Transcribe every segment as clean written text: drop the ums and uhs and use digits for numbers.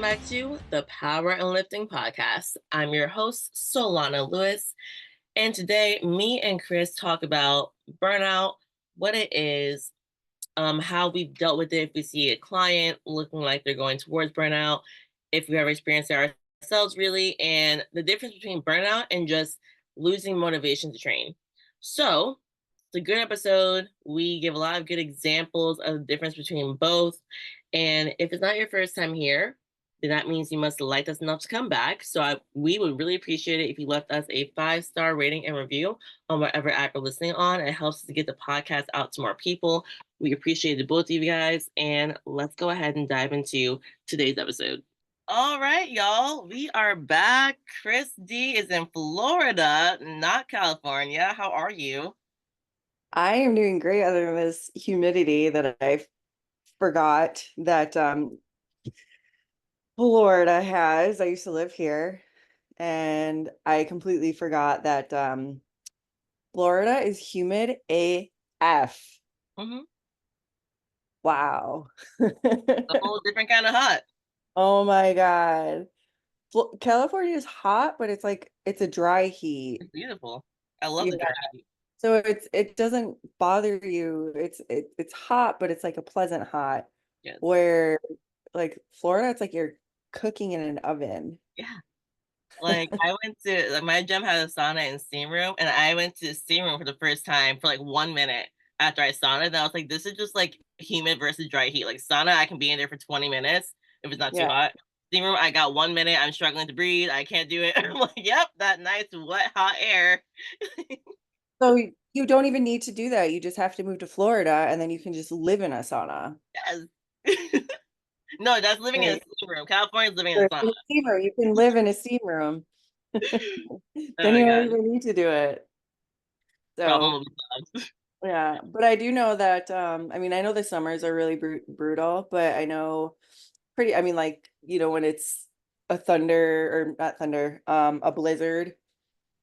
back to the Power and Lifting Podcast. I'm your host, Solana Lewis, and today me and Kris talk about burnout, what it is, how we've dealt with it if we see a client looking like they're going towards burnout, if we ever experienced it ourselves really, and the difference between burnout and just losing motivation to train. So it's a good episode. We give a lot of good examples of the difference between both. And if it's not your first time here, then that means you must have liked us enough to come back. So we would really appreciate it if you left us a 5-star rating and review on whatever app you're listening on. It helps us to get the podcast out to more people. We appreciate both of you guys. And let's go ahead and dive into today's episode. All right, y'all. We are back. Kris D is in Florida, not California. How are you? I am doing great other than this humidity that I forgot that Florida has. I used to live here and I completely forgot that Florida is humid AF. Mm-hmm. Wow. A whole different kind of hot. Oh my God. California is hot, but it's a dry heat. It's beautiful. I love Yeah. the dry heat. So it doesn't bother you. It's hot, but it's like a pleasant hot. Yes. Where like Florida, it's like you're cooking in an oven. Yeah. Like I went to my gym had a sauna and steam room, and I went to the steam room for the first time for like 1 minute after I sauna. And I was like, this is just like humid versus dry heat. Like sauna, I can be in there for 20 minutes if it's not too Yeah. hot. Steam room, I got 1 minute. I'm struggling to breathe. I can't do it. I'm like, yep, that nice wet hot air. So you don't even need to do that. You just have to move to Florida and then you can just live in a sauna. Yes. No, that's living in a Right. steam room. California's living in Or a if sauna. you're a steamer, you can live in a steam room. Oh Then my you don't god. even need to do it. Problem So will be solved. yeah, but I do know that I mean I know the summers are really brutal, but I know I mean like, when it's a thunder or not thunder, a blizzard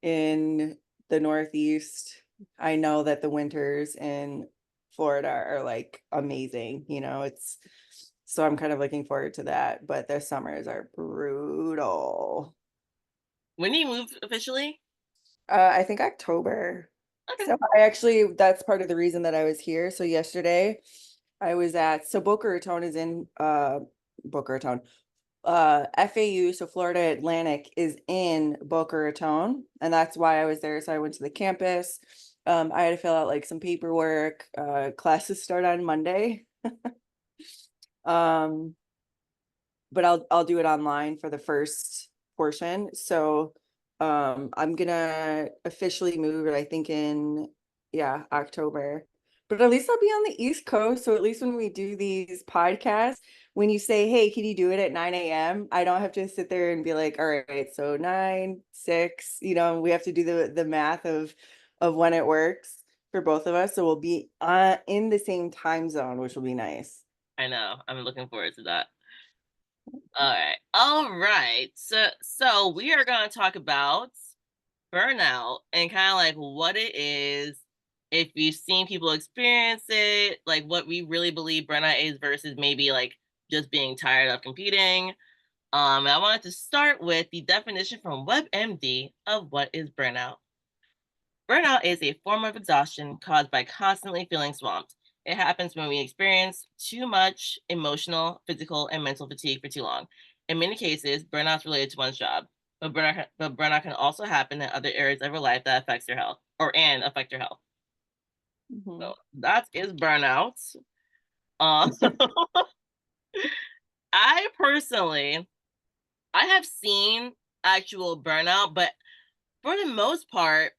in the Northeast, I know that the winters in Florida are like amazing, it's so I'm kind of looking forward to that, but the summers are brutal. When do you move officially? I think October. Okay. So that's part of the reason that I was here. So yesterday I was so Boca Raton is in Boca Raton. FAU, so Florida Atlantic is in Boca Raton, and that's why I was there. So I went to the campus. I had to fill out like some paperwork. Classes start on Monday. Um, but I'll do it online for the first portion. So I'm gonna officially move, I think in October. But at least I'll be on the East Coast. So at least when we do these podcasts, when you say, hey, can you do it at 9 a.m.? I don't have to sit there and be like, all right, so 9, 6, we have to do the math of when it works for both of us. So we'll be in the same time zone, which will be nice. I know. I'm looking forward to that. All right. All right. So we are going to talk about burnout and kind of like what it is, if you've seen people experience it, like what we really believe burnout is versus maybe like just being tired of competing. I wanted to start with the definition from WebMD of what is burnout. Burnout is a form of exhaustion caused by constantly feeling swamped. It happens when we experience too much emotional, physical, and mental fatigue for too long. In many cases, burnout is related to one's job, but burnout can also happen in other areas of your life that affects your health and affect your health. Mhm. So that is burnout. Uh, I personally, I have seen actual burnout, but for the most part,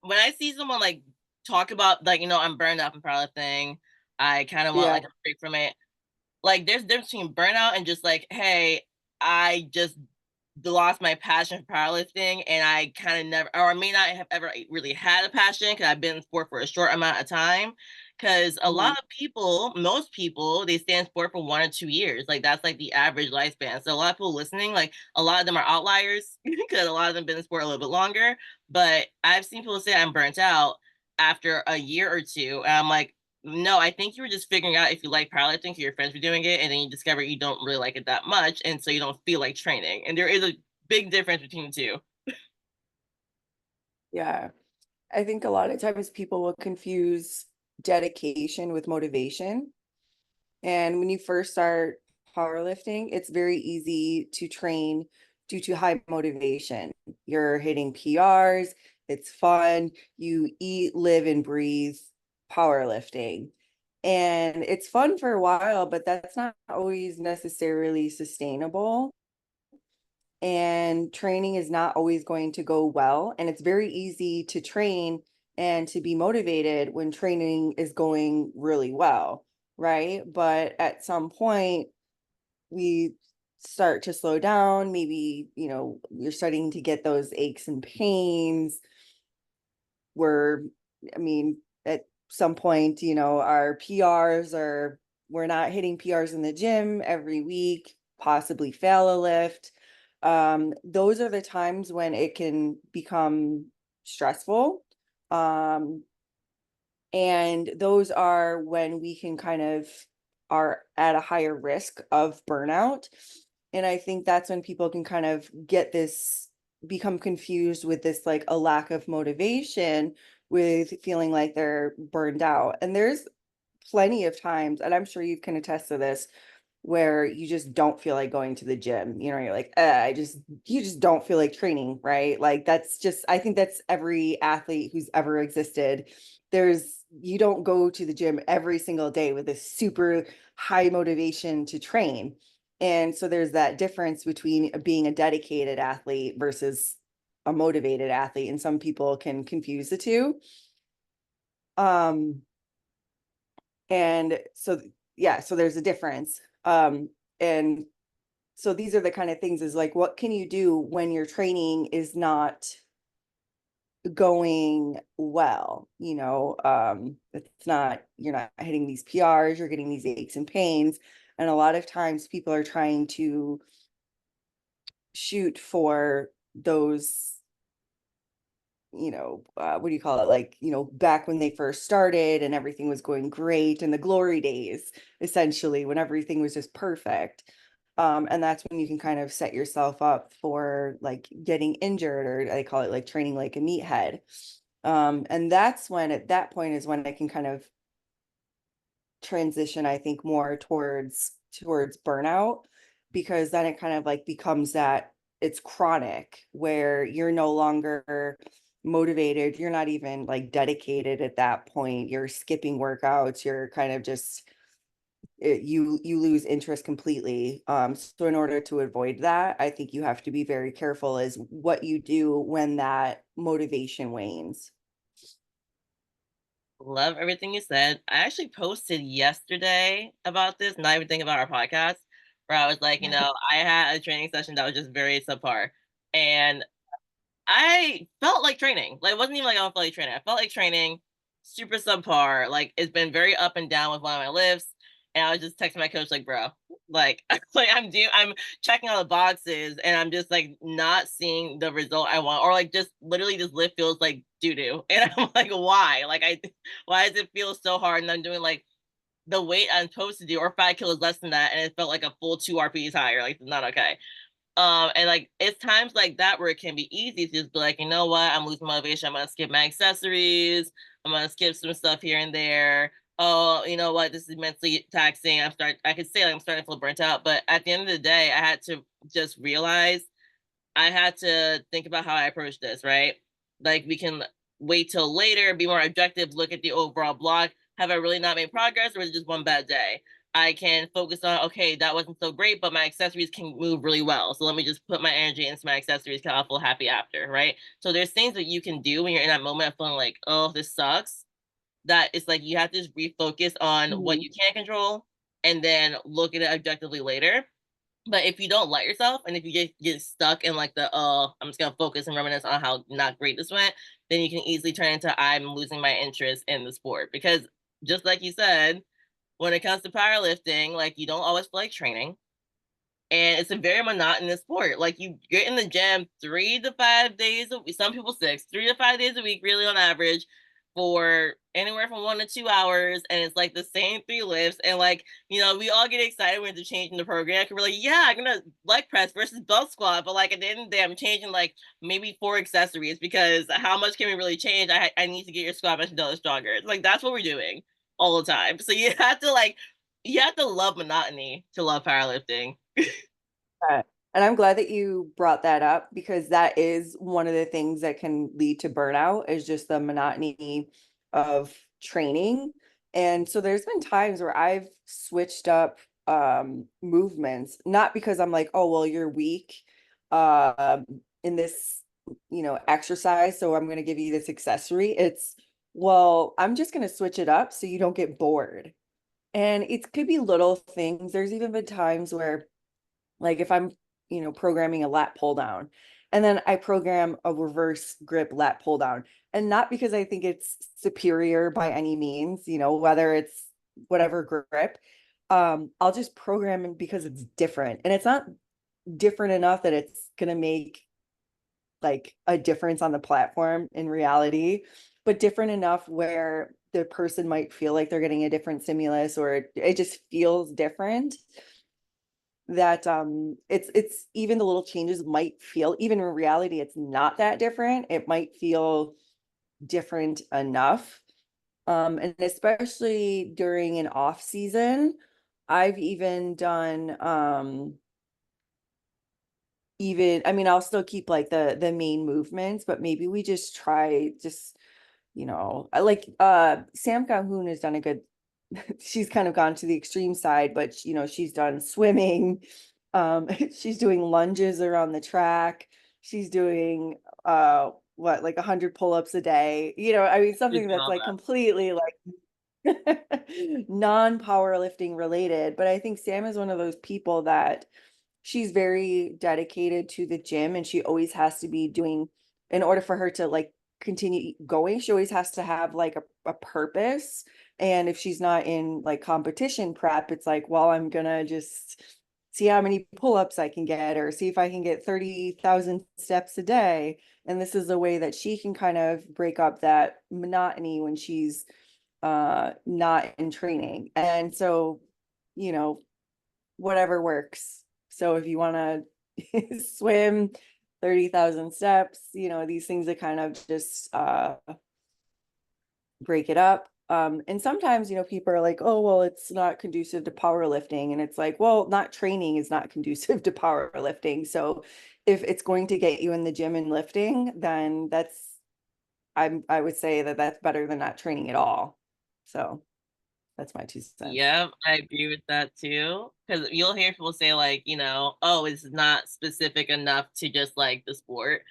when I see someone like talk about like, I'm burned out from powerlifting, I kind of want Yeah. like a break from it. Like there's a difference between burnout and just like, hey, I just lost my passion for powerlifting and I kind of never, or I may not have ever really had a passion because I've been in sport for a short amount of time. Because a Mhm. lot of people, most people, they stay in sport for 1 or 2 years. Like that's like the average lifespan. So a lot of people listening, like a lot of them are outliers because a lot of them been in sport a little bit longer. But I've seen people say I'm burnt out after a year or two. And I'm like, No, I think you were just figuring out if you like powerlifting because your friends were doing it, and then you discover you don't really like it that much, and so you don't feel like training. And there is a big difference between the two. Yeah. I think a lot of times people will confuse dedication with motivation. And when you first start powerlifting, it's very easy to train due to high motivation. You're hitting PRs, it's fun, you eat, live, and breathe powerlifting. And it's fun for a while, but that's not always necessarily sustainable. And training is not always going to go well. And it's very easy to train and to be motivated when training is going really well, right? But at some point, we start to slow down. Maybe, you're starting to get those aches and pains where, I mean, at some point, our PRs are, we're not hitting PRs in the gym every week, possibly fail a lift. Those are the times when it can become stressful. Um, and those are when we can kind of are at a higher risk of burnout. And I think that's when people can kind of become confused with this, like a lack of motivation, with feeling like they're burned out. And there's plenty of times, and I'm sure you can attest to this, where you just don't feel like going to the gym. You're like, you just don't feel like training, right? Like I think that's every athlete who's ever existed. You don't go to the gym every single day with a super high motivation to train. And so there's that difference between being a dedicated athlete versus a motivated athlete. And some people can confuse the two. Um, and so, yeah, so there's a difference. And so these are the kind of things, is like, what can you do when your training is not going well? You're not hitting these PRs, you're getting these aches and pains. And a lot of times people are trying to shoot for those, what do you call it? Like, back when they first started and everything was going great, and the glory days, essentially, when everything was just perfect. And that's when you can kind of set yourself up for like getting injured, or I call it like training like a meathead. And that's when, at that point, is when I can kind of transition, I think, more towards burnout, because then it kind of like becomes that it's chronic, where you're no longer motivated, you're not even like dedicated at that point, you're skipping workouts, you're kind of just you lose interest completely. So in order to avoid that, I think you have to be very careful as what you do when that motivation wanes. Love everything you said. I actually posted yesterday about this, not even thinking about our podcast, where I was like, I had a training session that was just very subpar. And I felt like training. Like, it wasn't even like I don't feel like training. I felt like training, super subpar. Like, it's been very up and down with one of my lifts. And I was just texting my coach, like, bro, like, I'm checking all the boxes, and I'm just like not seeing the result I want, or like just literally this lift feels like doo doo, and I'm like, why? Why does it feel so hard? And I'm doing like the weight I'm supposed to do, or 5 kilos less than that, and it felt like a full 2 RPs higher. Like, it's not okay. And like it's times like that where it can be easy to just be like, you know what, I'm losing motivation. I'm gonna skip my accessories. I'm gonna skip some stuff here and there. Oh, you know what, this is mentally taxing. I could say like I'm starting to feel burnt out, but at the end of the day, I had to just realize I had to think about how I approach this, right? Like we can wait till later, be more objective, look at the overall block. Have I really not made progress, or is it just one bad day? I can focus on, okay, that wasn't so great, but my accessories can move really well. So let me just put my energy into my accessories because I'll feel happy after, right? So there's things that you can do when you're in that moment of feeling like, oh, this sucks. That it's like you have to just refocus on what Mhm. you can control and then look at it objectively later. But if you don't let yourself, and if you get stuck in like the I'm just gonna focus and reminisce on how not great this went, then you can easily turn into I'm losing my interest in the sport. Because just like you said, when it comes to powerlifting, like you don't always feel like training. And it's a very monotonous sport. Like you get in the gym 3 to 5 days a week, some people 6, 3 to 5 days a week, really on average. for anywhere from 1 to 2 hours, and it's like the same 3 lifts. And like, we all get excited when they're changing the program. We're like, yeah, I'm gonna leg press versus belt squat, but like at the end of the day, I'm changing like maybe 4 accessories, because how much can we really change? I need to get your squat mesh and stronger. It's like that's what we're doing all the time. So you have to love monotony to love powerlifting. Yeah. And I'm glad that you brought that up because that is one of the things that can lead to burnout is just the monotony of training. And so there's been times where I've switched up movements, not because I'm like, oh, well, you're weak in this, exercise, so I'm going to give you this accessory. It's, well, I'm just going to switch it up so you don't get bored. And it could be little things. There's even been times where like if I'm, programming a lat pull down and then I program a reverse grip lat pull down. And not because I think it's superior by any means, whether it's whatever grip, I'll just program it because it's different. And it's not different enough that it's gonna make like a difference on the platform in reality, but different enough where the person might feel like they're getting a different stimulus or it just feels different that it's even the little changes might feel even in reality it's not that different. It might feel different enough. And especially during an off season, I've even done even I mean I'll still keep like the main movements, but maybe we just try just I like Sam Calhoun has done a good she's kind of gone to the extreme side, but she's done swimming. She's doing lunges around the track. She's doing what like 100 pull-ups a day. I mean Just something that's all like that. completely like non-powerlifting related. But I think Sam is one of those people that she's very dedicated to the gym and she always has to be doing in order for her to like continue going, she always has to have like a purpose. And if she's not in like competition prep, it's like, well, I'm gonna just see how many pull-ups I can get or see if I can get 30,000 steps a day. And this is a way that she can kind of break up that monotony when she's not in training. And so, you know, whatever works. So if you want to swim 30,000 steps, these things that kind of just break it up. And sometimes, people are like, oh, well, it's not conducive to powerlifting. And it's like, well, not training is not conducive to powerlifting. So if it's going to get you in the gym and lifting, then I would say that that's better than not training at all. So that's my 2 cents. Yeah, I agree with that too. Because you'll hear people say, like, oh, it's not specific enough to just like the sport.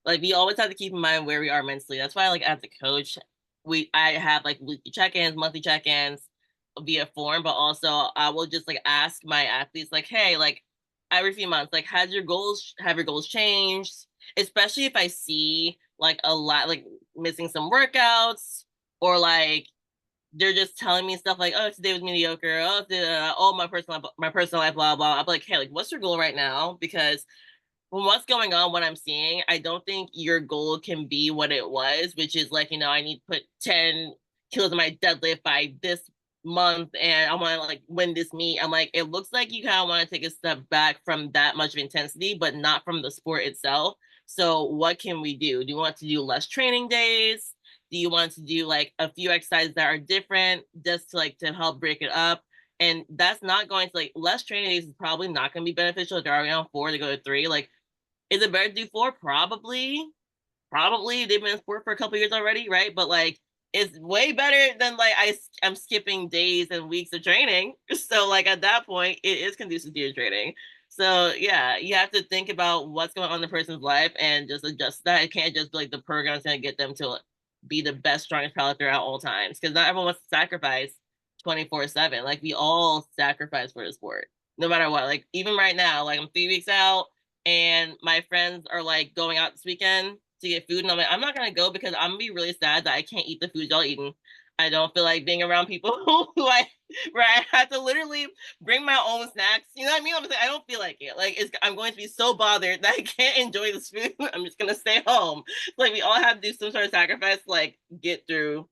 Like, we always have to keep in mind where we are mentally. That's why, like, as a coach, I have like weekly check-ins, monthly check-ins via form, but also I will just like ask my athletes, like, hey, like every few months, like, have your goals changed? Especially if I see like a lot, like missing some workouts, or like they're just telling me stuff like, "Oh, today was mediocre. Oh, my personal life, blah blah." I'm like, "Hey, like, what's your goal right now?" Because from what's going on, what I'm seeing, I don't think your goal can be what it was, which is like, I need to put 10 kilos in my deadlift by this month, and I want to like win this meet. I'm like, it looks like you kind of want to take a step back from that much of intensity, but not from the sport itself. So, what can we do? Do you want to do less training days? Do you want to do like a few exercises that are different just to like to help break it up? And that's not going to like less training days is probably not going to be beneficial if they're already on 4 to go to 3. Like, is it better to do 4? Probably. Probably. They've been in sport for a couple years already, right? But like, it's way better than like I'm skipping days and weeks of training. So like at that point, it is conducive to your training. So yeah, you have to think about what's going on in the person's life and just adjust that. It can't just be like the program's gonna get them to be the best, strongest powerlifter at all times. Because not everyone wants to sacrifice 24/7. Like we all sacrifice for the sport, no matter what. Like even right now, like I'm 3 weeks out and my friends are like going out this weekend to get food, and I'm like, I'm not gonna go because I'm gonna be really sad that I can't eat the food y'all eating. I don't feel like being around people who I where I have to literally bring my own snacks. You know what I mean? I'm like, I don't feel like it. Like I'm going to be so bothered that I can't enjoy this food. I'm just gonna stay home. Like we all have to do some sort of sacrifice, like get through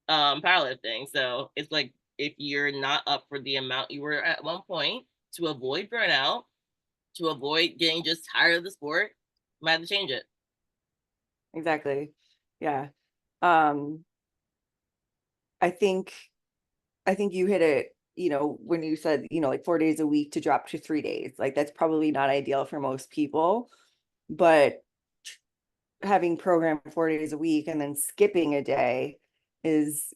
powerlifting. So it's like if you're not up for the amount you were at one point, to avoid burnout, to avoid getting just tired of the sport, you might have to change it. Exactly. Yeah. Um, I think you hit it, when you said, like 4 days a week to drop to 3 days. Like that's probably not ideal for most people, but having programmed 4 days a week and then skipping a day is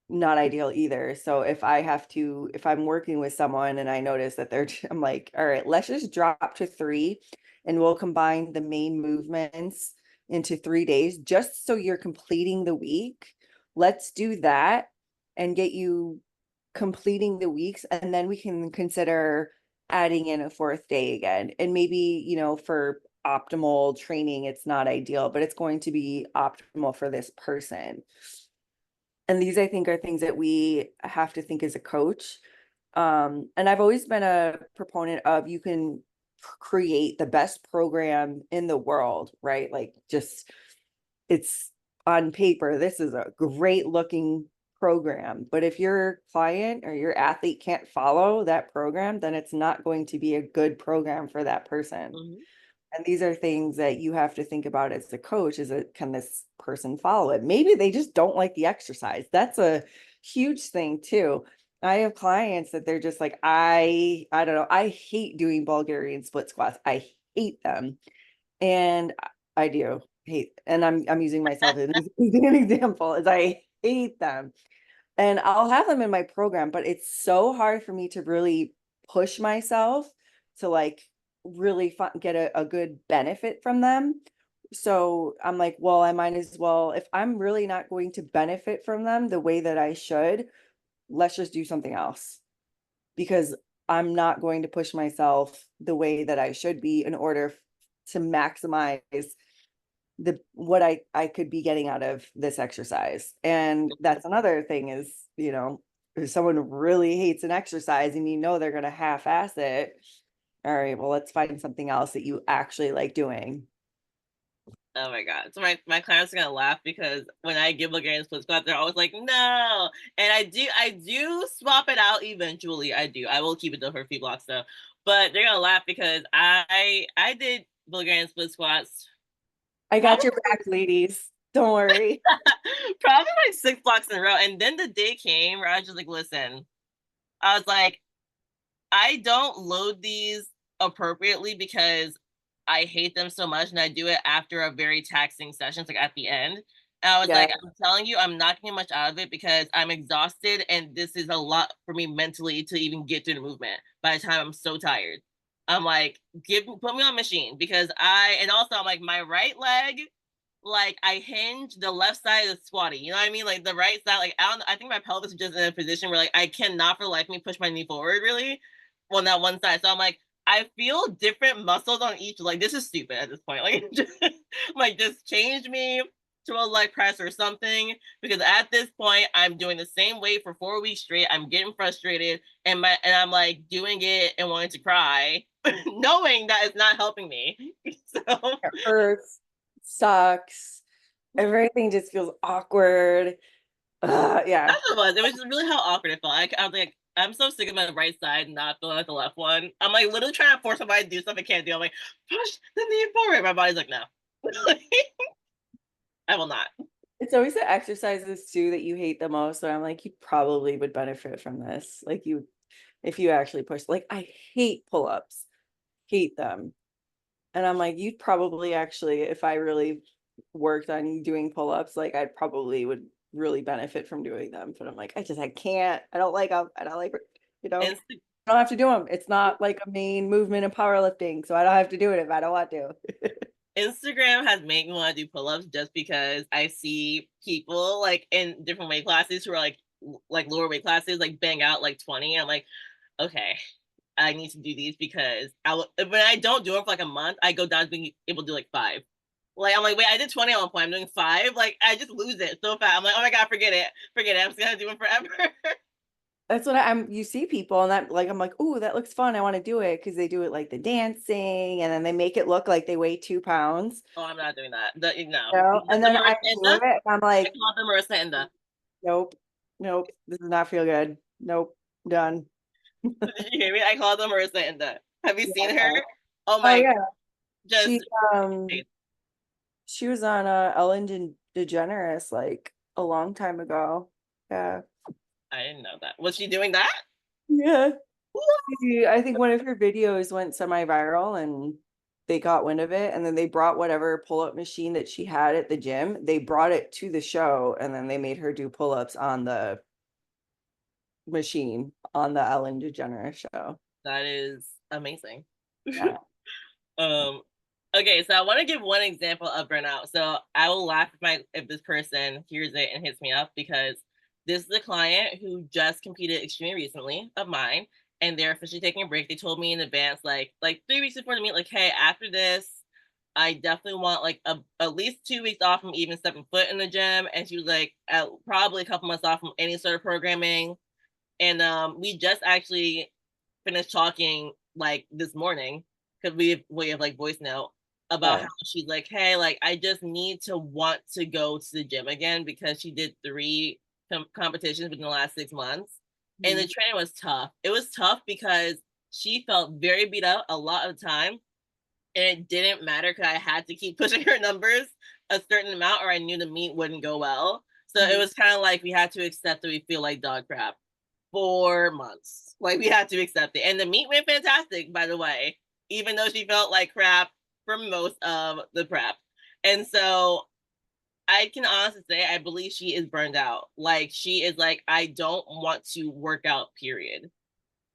not ideal either. So if I'm working with someone and I notice that I'm like, all right, let's just drop to three and we'll combine the main movements into 3 days just so you're completing the week. Let's do that and get you completing the weeks. And then we can consider adding in a fourth day again. And maybe, for optimal training, it's not ideal, but it's going to be optimal for this person. And these, I think, are things that we have to think as a coach. And I've always been a proponent of you can create the best program in the world, right? Like just it's on paper, this is a great looking program. But if your client or your athlete can't follow that program, then it's not going to be a good program for that person. Mm-hmm. And these are things that you have to think about as a coach. Can this person follow it? Maybe they just don't like the exercise. That's a huge thing too. I have clients that they're just like, I don't know, I hate doing Bulgarian split squats. I hate them. And I do hate, and I'm using myself as an example, as I hate them. And I'll have them in my program, but it's so hard for me to really push myself to like really get a good benefit from them. So I'm like, well, I might as well, if I'm really not going to benefit from them the way that I should, let's just do something else, because I'm not going to push myself the way that I should be in order to maximize the what I could be getting out of this exercise. And that's another thing is, if someone really hates an exercise and they're going to half-ass it, all right, well, let's find something else that you actually like doing. Oh my god! So my clients are gonna laugh because when I give Bulgarian split squat, they're always like, "No," and I do swap it out eventually. I do. I will keep it though for a few blocks though, but they're gonna laugh because I did Bulgarian split squats I got probably your back, ladies. Don't worry. probably like 6 blocks in a row, and then the day came where I was just like, "Listen," I was like, "I don't load these appropriately because I hate them so much, and I do it after a very taxing session, it's like at the end." And I was Yeah. like, I'm telling you, I'm not getting much out of it because I'm exhausted, and this is a lot for me mentally to even get through the movement. By the time I'm so tired, I'm like, put me on machine because and also I'm like, my right leg, like I hinge the left side of the squatty. You know what I mean? Like the right side, like I think my pelvis is just in a position where like I cannot for the life of me push my knee forward really. Well, not one side. So I'm like, I feel different muscles on each. Like this is stupid at this point. Like just change me to a leg press or something because at this point I'm doing the same weight for 4 weeks straight. I'm getting frustrated and I'm like doing it and wanting to cry, knowing that it's not helping me. So It hurts, sucks. Everything just feels awkward. Yeah. that's what it was. It was just really how awkward it felt. I was like, I'm so sick of my right side not feeling like the left one. I'm like literally trying to force somebody to do stuff I can't do. I'm like, push the knee forward. My body's like, no. I will not. It's always the exercises too that you hate the most. So I'm like, you probably would benefit from this. Like if you actually push, like I hate pull-ups, hate them. And I'm like, you'd probably actually, if I really worked on doing pull-ups, like I probably would really benefit from doing them. But I'm like, I can't. I don't like them. I don't like, Insta- I don't have to do them. It's not like a main movement in powerlifting. So I don't have to do it if I don't want to. Instagram has made me want to do pull-ups just because I see people like in different weight classes who are like lower weight classes like bang out like 20. I'm like, okay, I need to do these because when I don't do it for like a month, I go down to being able to do like 5. Like I'm like, wait, I did 20 at one point. I'm doing 5. Like I just lose it so fast. I'm like, oh my god, forget it, forget it. I'm just gonna do it forever. That's what you see people and that like I'm like, oh, that looks fun. I want to do it because they do it like the dancing and then they make it look like they weigh 2 pounds. Oh, I'm not doing that. No, And then I do it and I'm I like, call them Marissa and the. Nope. Nope. This does not feel good. Nope. Done. Did you hear me? I called them Marissa and have you Yeah. seen her? Oh Oh my, yeah. just She she was on Ellen DeGeneres like a long time ago. Yeah. I didn't know that. Was she doing that? Yeah. I think one of her videos went semi-viral and they got wind of it. And then they brought whatever pull-up machine that she had at the gym. They brought it to the show and then they made her do pull-ups on the machine on the Ellen DeGeneres show. That is amazing. Yeah. Um, okay, so I want to give one example of burnout. So I will laugh if this person hears it and hits me up because this is a client who just competed extremely recently of mine, and they're officially taking a break. They told me in advance, like 3 weeks before the meet, like, hey, after this, I definitely want like at least 2 weeks off from even stepping foot in the gym. And she was like, probably a couple months off from any sort of programming. And we just actually finished talking like this morning because we have like voice note about Yeah. how she's like, hey, like I just need to want to go to the gym again because she did three competitions within the last 6 months, and the Mhm. training was tough. It was tough because she felt very beat up a lot of the time, and it didn't matter because I had to keep pushing her numbers a certain amount, or I knew the meet wouldn't go well. So it Mhm. was kind of like we had to accept that we feel like dog crap 4 months. Like we had to accept it. And the meet went fantastic, by the way, even though she felt like crap for most of the prep. And so I can honestly say I believe she is burned out. Like she is like, I don't want to work out, period,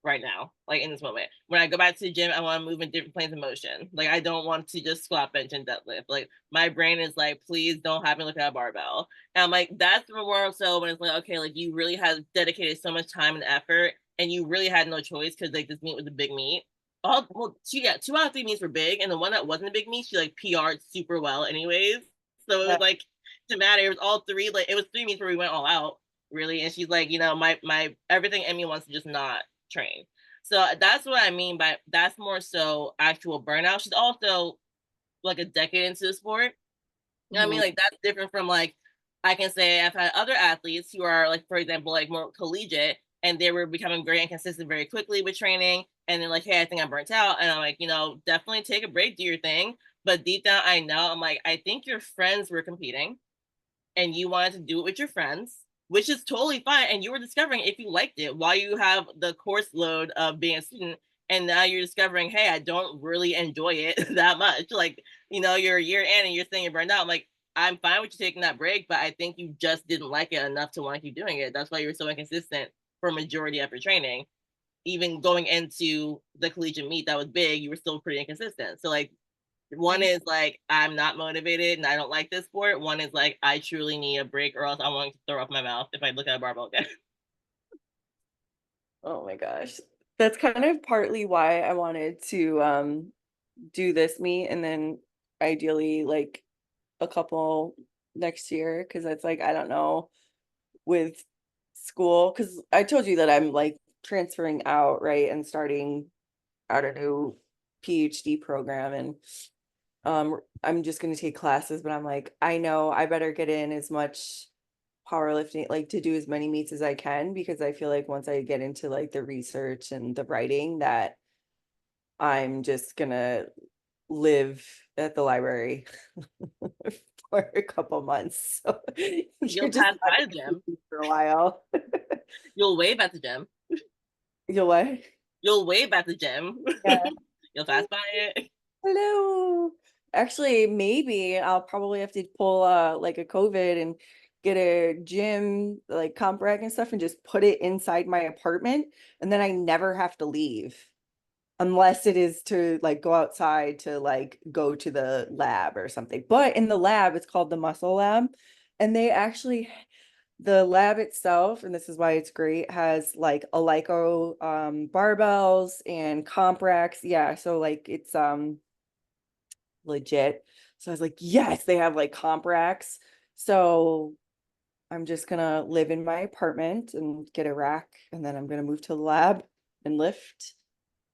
right now, like in this moment. When I go back to the gym, I want to move in different planes of motion. Like I don't want to just squat, bench, and deadlift. Like my brain is like, please don't have me look at a barbell. And I'm like, that's the more so when it's like, okay, like you really have dedicated so much time and effort, and you really had no choice because like this meet was a big meet. All well, she got 2 out of 3 meets were big, and the one that wasn't a big meet, she like PR'd super well, anyways. So it was Yeah. like to matter. It was all three. Like it was 3 meets where we went all out, really. And she's like, my everything in me wants to just not train. So that's what I mean by that's more so actual burnout. She's also like a decade into the sport. You know what I mean? Mhm. Like that's different from like I can say I've had other athletes who are like, for example, like more collegiate and they were becoming very inconsistent very quickly with training. And they're like, hey, I think I'm burnt out. And I'm like, definitely take a break, do your thing. But deep down, I know I'm like, I think your friends were competing and you wanted to do it with your friends, which is totally fine. And you were discovering if you liked it while you have the course load of being a student. And now you're discovering, hey, I don't really enjoy it that much. Like, you're a year in and you're saying you're burned out. I'm like, I'm fine with you taking that break, but I think you just didn't like it enough to want to keep doing it. That's why you're so inconsistent for a majority of your training. Even going into the collegiate meet that was big, you were still pretty inconsistent. So like one is like, I'm not motivated and I don't like this sport. One is like, I truly need a break or else I'm going to throw up my mouth if I look at a barbell again. Oh my gosh. That's kind of partly why I wanted to do this meet and then ideally like a couple next year because it's like I don't know with school because I told you that I'm like transferring out, right, and starting out a new PhD program and I'm just going to take classes, but I'm like I know I better get in as much powerlifting, like to do as many meets as I can because I feel like once I get into like the research and the writing that I'm just gonna live at the library for a couple months. So you're You'll just pass not by the gonna gym. see me for a while. You'll wave at the gym. You'll what? You'll wave at the gym. Yeah. You'll pass by it. Hello. Actually, maybe I'll probably have to pull like a COVID and get a gym like comp rack and stuff and just put it inside my apartment and then I never have to leave. Unless it is to like go outside to like go to the lab or something. But in the lab, it's called the muscle lab. And they actually, the lab itself, and this is why it's great, has like Alico barbells and comp racks. Yeah, so like it's legit. So I was like, yes, they have like comp racks. So I'm just gonna live in my apartment and get a rack, and then I'm gonna move to the lab and lift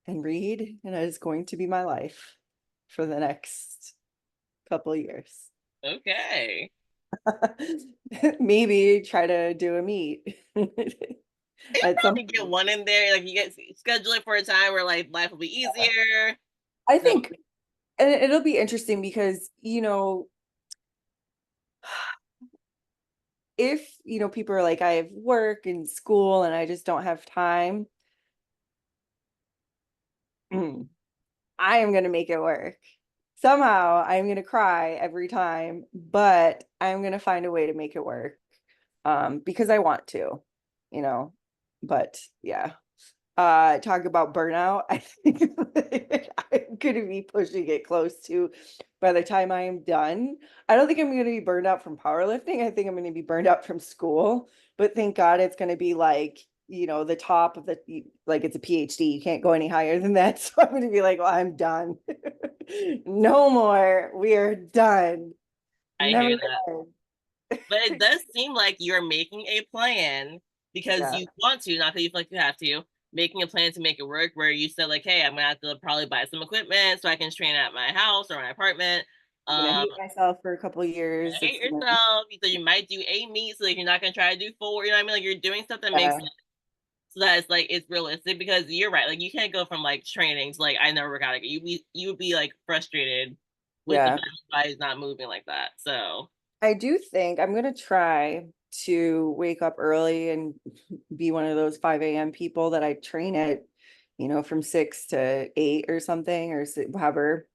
and read, and it is going to be my life for the next couple of years. Okay. Maybe try to do a meet You at some probably get one in there. Like you get schedule it for a time where like life will be easier. I No, think, and it'll be interesting because, if, people are like, I have work and school and I just don't have time, I am going to make it work. Somehow I'm going to cry every time, but I'm going to find a way to make it work. Because I want to, you know, but yeah. Talk about burnout. I think I'm gonna be pushing it close to by the time I am done. I don't think I'm gonna be burned out from powerlifting. I think I'm gonna be burned out from school, but thank God it's gonna be like, the top of like it's a PhD. You can't go any higher than that. So I'm gonna be like, well, I'm done. No more. We are done. I Never hear that. again. But it does seem like you're making a plan because Yeah. you want to, not because you feel like you have to. Making a plan to make it work, where you said like, "Hey, I'm gonna have to probably buy some equipment so I can train at my house or my apartment." I'm gonna Um, hate myself for a couple of years. hate It's gonna, yourself. So you might do a meet, so like you're not gonna try to do four. You know what I mean? Like you're doing stuff that makes yeah, sense, so that it's like it's realistic. Because you're right. Like you can't go from like training to like I never work out again. You would be like frustrated with the yeah. fact that your body's not moving like that. So I do think I'm gonna try to wake up early and be one of those 5 a.m. people that I train at, from 6 to 8 or something, or however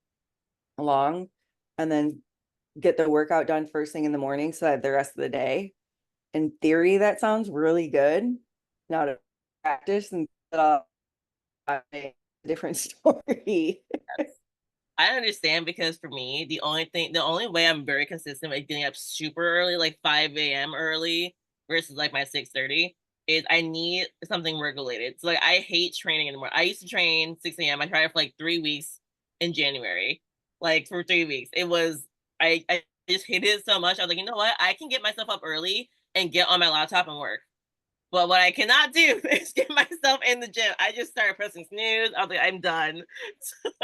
long, and then get the workout done first thing in the morning so that the rest of the day. In theory, that sounds really good. Not a practice, and a different story. I understand because for me, the only way I'm very consistent with getting up super early, like 5 a.m. early versus like my 6:30, is I need something work related. So like I hate training anymore. I used to train 6 a.m. I tried it for like 3 weeks in January. Like for 3 weeks. I just hated it so much. I was like, you know what? I can get myself up early and get on my laptop and work. But what I cannot do is get myself in the gym. I just started pressing snooze. I was like, I'm done.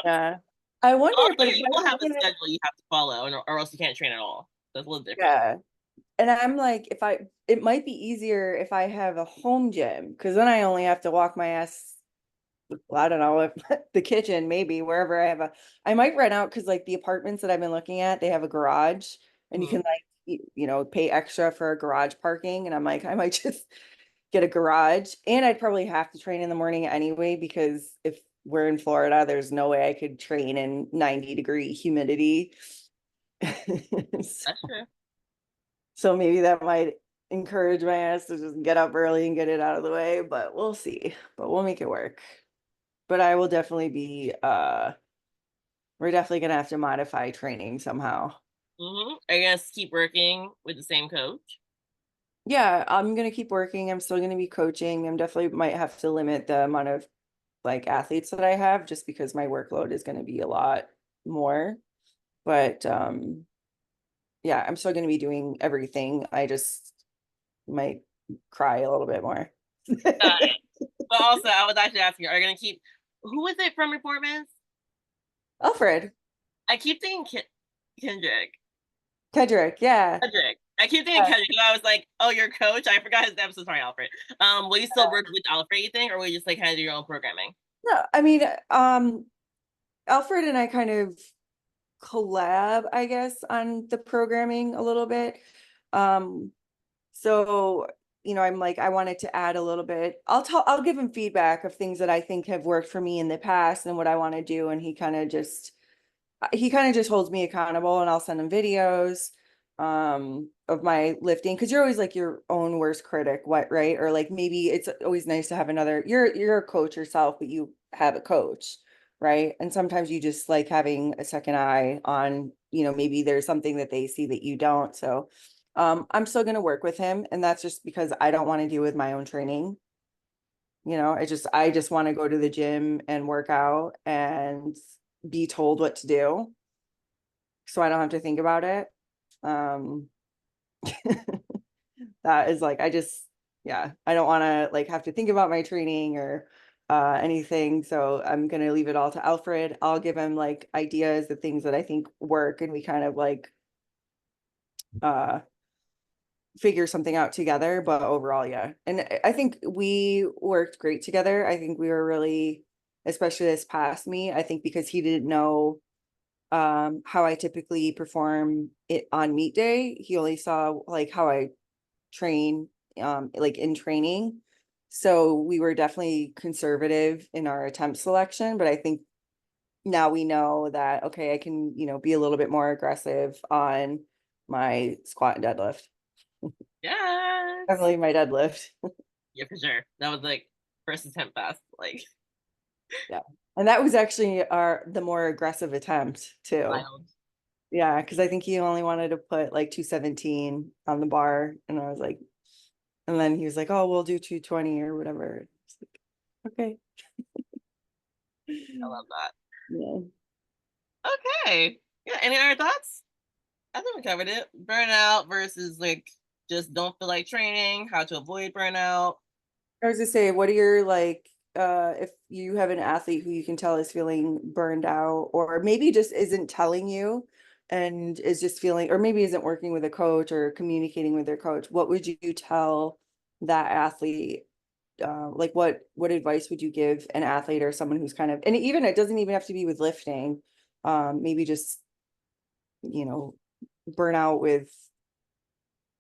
Yeah. I wonder, Also, but if you I will have a did it, schedule you have to follow, or else you can't train at all. That's a little different. yeah. And I'm like, it might be easier if I have a home gym, because then I only have to walk my ass. Well, I don't know if the kitchen, maybe wherever I might rent out because like the apartments that I've been looking at, they have a garage and you Mhm. can like, pay extra for a garage parking. And I'm like, I might just get a garage, and I'd probably have to train in the morning anyway, because if we're in Florida, there's no way I could train in 90-degree humidity. That's true. So maybe that might encourage my ass to just get up early and get it out of the way, but we'll see. But we'll make it work. But I will definitely be we're definitely gonna have to modify training somehow. I guess keep working with the same coach. Yeah, I'm gonna keep working. I'm still gonna be coaching. I'm definitely might have to limit the amount of like athletes that I have just because my workload is gonna be a lot more. But yeah, I'm still gonna be doing everything. I just might cry a little bit more. Got it. But also, I was actually asking, are you gonna keep? Who is it from Reformance? Alfred, I keep thinking Kendrick. Kedrick, yeah. Kendrick. I keep thinking Yeah. Kendrick. I was like, oh, your coach. I forgot his name. I'm so sorry, Alfred. Will you still work with Alfred? You think, or will you just like kind of do your own programming? No, I mean, Alfred and I kind of collab, I guess, on the programming a little bit. Um, so I'm like, I wanted to add a little bit. I'll give him feedback of things that I think have worked for me in the past and what I want to do. And he kind of just holds me accountable, and I'll send him videos of my lifting, because you're always like your own worst critic, what, right? Or like maybe it's always nice to have another, you're a coach yourself, but you have a coach, right? And sometimes you just like having a second eye on, maybe there's something that they see that you don't. So I'm still going to work with him, and that's just because I don't want to deal with my own training. I just want to go to the gym and work out and be told what to do, so I don't have to think about it. Um, that is like, yeah, I don't want to like have to think about my training or anything. So I'm gonna leave it all to Alfred. I'll give him like ideas, the things that I think work, and we kind of like uh figure something out together, but overall, yeah. And I think we worked great together. I think we were really, especially this past me, I think because he didn't know how I typically perform it on meet day. He only saw like how I train like in training. So we were definitely conservative in our attempt selection, but I think now we know that okay, I can, be a little bit more aggressive on my squat and deadlift. Yes. Definitely my deadlift. Yeah, for sure. That was like first attempt fast. Like Yeah. And that was actually the more aggressive attempt too. wild. Yeah, because I think he only wanted to put like 217 on the bar. And I was like, and then he was like, oh, we'll do 220 or whatever. It's like, okay. I love that. Yeah. Okay. Yeah. Any other thoughts? I think we covered it. Burnout versus like just don't feel like training, how to avoid burnout. I was to say, what are your like if you have an athlete who you can tell is feeling burned out or maybe just isn't telling you and is just feeling or maybe isn't working with a coach or communicating with their coach, what would you tell that athlete? Like what advice would you give an athlete or someone who's kind of and even it doesn't even have to be with lifting, maybe just you know burnout with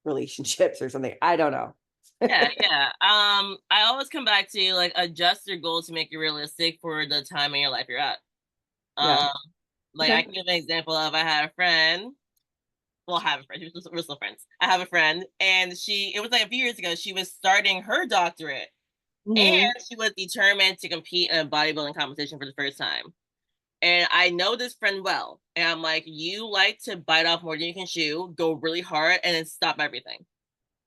relationships or something. I don't know. Yeah, yeah. I always come back to like adjust your goals to make it realistic for the time in your life you're at. Yeah. Um, like I Okay. can give an example of I had a friend. Well, I have a friend. We're still friends. I have a friend, and it was like a few years ago. She was starting her doctorate, and Hmm. she was determined to compete in a bodybuilding competition for the first time. And I know this friend well, and I'm like, you like to bite off more than you can chew, go really hard, and then stop everything.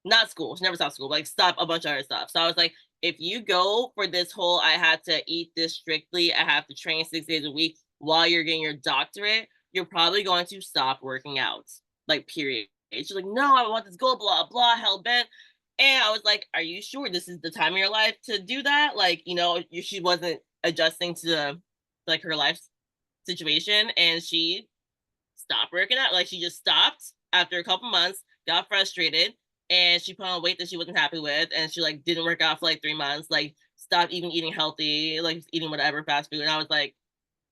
Not school. She never stopped school. Like stop a bunch of other stuff. So I was like, if you go for this whole, I have to eat this strictly, I have to train 6 days a week while you're getting your doctorate, you're probably going to stop working out. Like period. She's like, no, I want this goal, blah blah, hell bent. And I was like, are you sure this is the time of your life to do that? Like, she wasn't adjusting to like her life situation, and she stopped working out. Like she just stopped after a couple months, got frustrated, and she put on weight that she wasn't happy with, and she like didn't work out for like 3 months, like stopped even eating healthy, like eating whatever fast food. And I was like,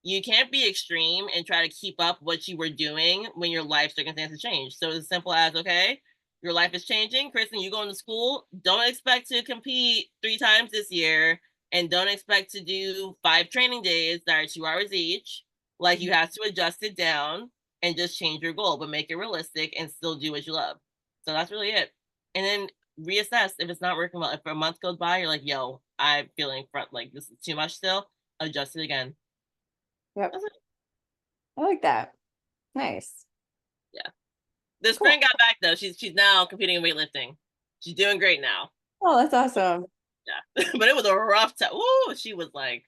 you can't be extreme and try to keep up what you were doing when your life circumstances change. So it's as simple as, okay, your life is changing. Kristen, you going to school. Don't expect to compete 3 times this year, and don't expect to do 5 training days that are 2 hours each. Like you have to adjust it down and just change your goal, but make it realistic and still do what you love. So that's really it. And then reassess if it's not working well. If a month goes by, you're like, yo, I'm feeling front like this is too much still, adjust it again. Yep. That's it. I like that. Nice. Yeah. This Cool. friend got back though. She's now competing in weightlifting. She's doing great now. Oh, that's awesome. Yeah. But it was a rough time. Ooh, she was like,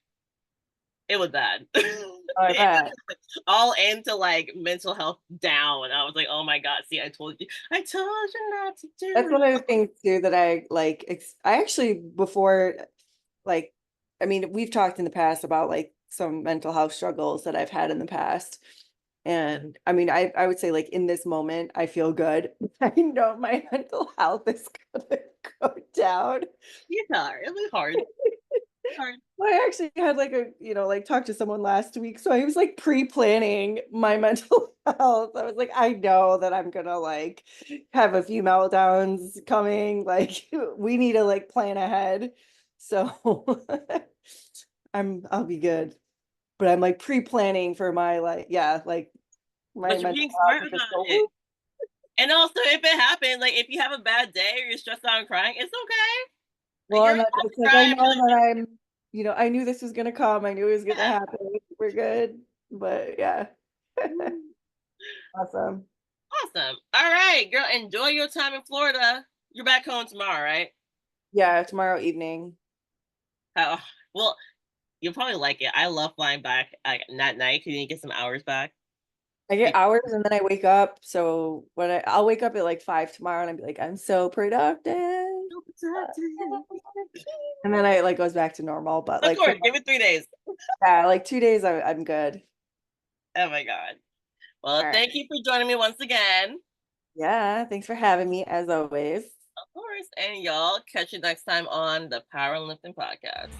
it was bad. Oh, I bet. All into like mental health down. I was like, oh my God, see, I told you not to That's do one of the things too that I like. I actually before, like, I mean, we've talked in the past about like some mental health struggles that I've had in the past. And I mean, I would say like in this moment, I feel good. I know my mental health is gonna go down. it. It was hard. Hard. Well, I actually had like like talked to someone last week. So I was like pre-planning my mental health. I was like, I know that I'm gonna like have a few meltdowns coming. Like we need to like plan ahead. So I'll be good. But I'm like pre-planning for my like, yeah, like my But you're mental being health smart to just about go it. whoop. And also, if it happens, like if you have a bad day or you're stressed out and crying, it's okay. Like Well, you're and allowed it's to like I cry know and be like, that I knew this was gonna come. I knew it was gonna yeah. happen. We're good. But yeah. Awesome. Awesome. All right, girl. Enjoy your time in Florida. You're back home tomorrow, right? Yeah, tomorrow evening. Oh, well, you'll probably like it. I love flying back like at night because you get some hours back. I get You hours and then I wake up. So I'll wake up at like 5 tomorrow and I'll be like, I'm so productive. feel protected. And then I like goes back to normal. But Of like for course, give it 3 days. yeah, like 2 days I'm good. Oh my God. Well, All right. thank you for joining me once again. Yeah, thanks for having me as always. Of course. And y'all catch you next time on the Powerlifting Podcast.